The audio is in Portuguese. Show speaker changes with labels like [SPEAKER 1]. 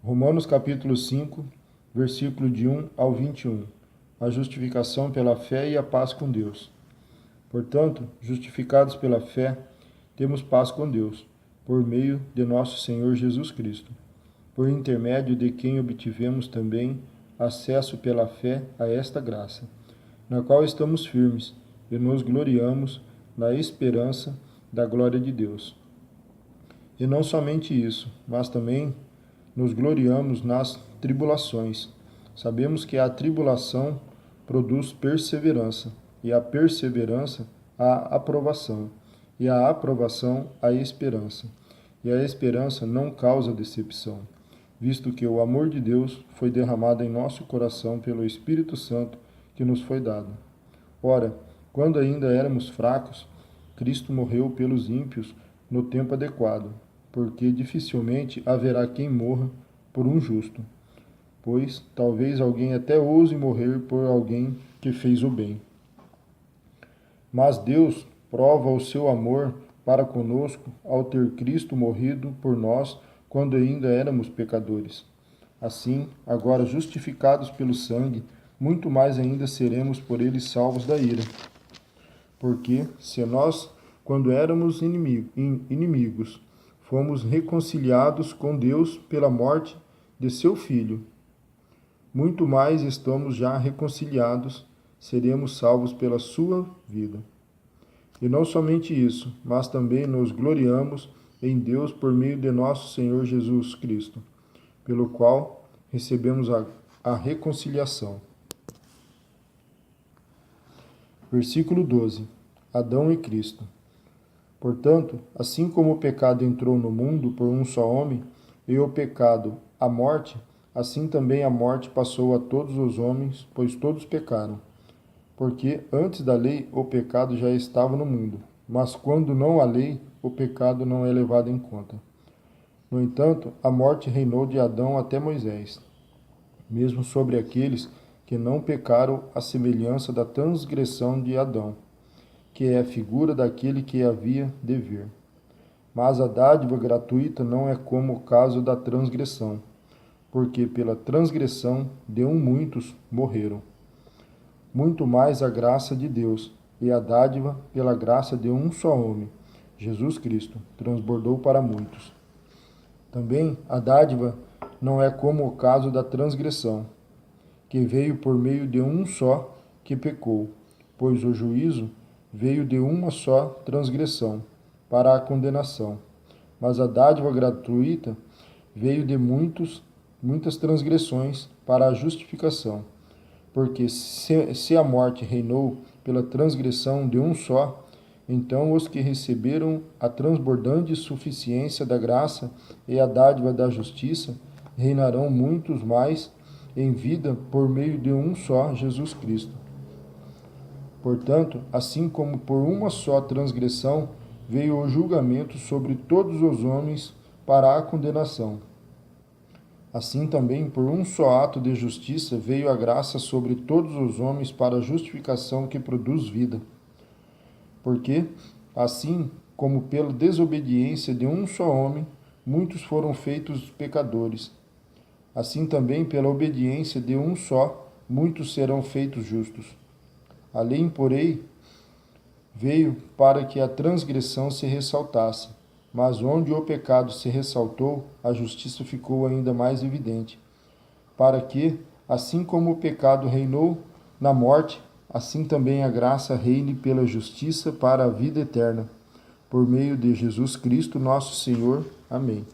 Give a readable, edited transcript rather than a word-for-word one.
[SPEAKER 1] Romanos capítulo 5, versículo de 1 ao 21. A justificação pela fé e a paz com Deus. Portanto, justificados pela fé, temos paz com Deus, por meio de nosso Senhor Jesus Cristo, por intermédio de quem obtivemos também acesso pela fé a esta graça, na qual estamos firmes e nos gloriamos na esperança da glória de Deus. E não somente isso, mas também nos gloriamos nas tribulações. Sabemos que a tribulação produz perseverança, e a perseverança, a aprovação, e a aprovação, a esperança. E a esperança não causa decepção, visto que o amor de Deus foi derramado em nosso coração pelo Espírito Santo que nos foi dado. Ora, quando ainda éramos fracos, Cristo morreu pelos ímpios no tempo adequado, porque dificilmente haverá quem morra por um justo, pois talvez alguém até ouse morrer por alguém que fez o bem. Mas Deus prova o seu amor para conosco ao ter Cristo morrido por nós quando ainda éramos pecadores. Assim, agora justificados pelo sangue, muito mais ainda seremos por ele salvos da ira. Porque se nós, quando éramos inimigos, fomos reconciliados com Deus pela morte de seu Filho, muito mais estamos já reconciliados, seremos salvos pela sua vida. E não somente isso, mas também nos gloriamos em Deus por meio de nosso Senhor Jesus Cristo, pelo qual recebemos a reconciliação. Versículo 12. Adão e Cristo. Portanto, assim como o pecado entrou no mundo por um só homem, e o pecado a morte, assim também a morte passou a todos os homens, pois todos pecaram. Porque antes da lei o pecado já estava no mundo, mas quando não há lei, o pecado não é levado em conta. No entanto, a morte reinou de Adão até Moisés, mesmo sobre aqueles que não pecaram à semelhança da transgressão de Adão, que é a figura daquele que havia de vir. Mas a dádiva gratuita não é como o caso da transgressão, porque pela transgressão de muitos morreram. Muito mais a graça de Deus e a dádiva pela graça de um só homem, Jesus Cristo, transbordou para muitos. Também a dádiva não é como o caso da transgressão, que veio por meio de um só que pecou, pois o juízo veio de uma só transgressão, para a condenação. Mas a dádiva gratuita veio de muitas transgressões para a justificação. Porque se a morte reinou pela transgressão de um só, então os que receberam a transbordante suficiência da graça e a dádiva da justiça reinarão muitos mais em vida por meio de um só, Jesus Cristo. Portanto, assim como por uma só transgressão veio o julgamento sobre todos os homens para a condenação, assim também por um só ato de justiça veio a graça sobre todos os homens para a justificação que produz vida. Porque, assim como pela desobediência de um só homem, muitos foram feitos pecadores, assim também pela obediência de um só, muitos serão feitos justos. A lei, porém, veio para que a transgressão se ressaltasse, mas onde o pecado se ressaltou, a justiça ficou ainda mais evidente, para que, assim como o pecado reinou na morte, assim também a graça reine pela justiça para a vida eterna, por meio de Jesus Cristo, nosso Senhor. Amém.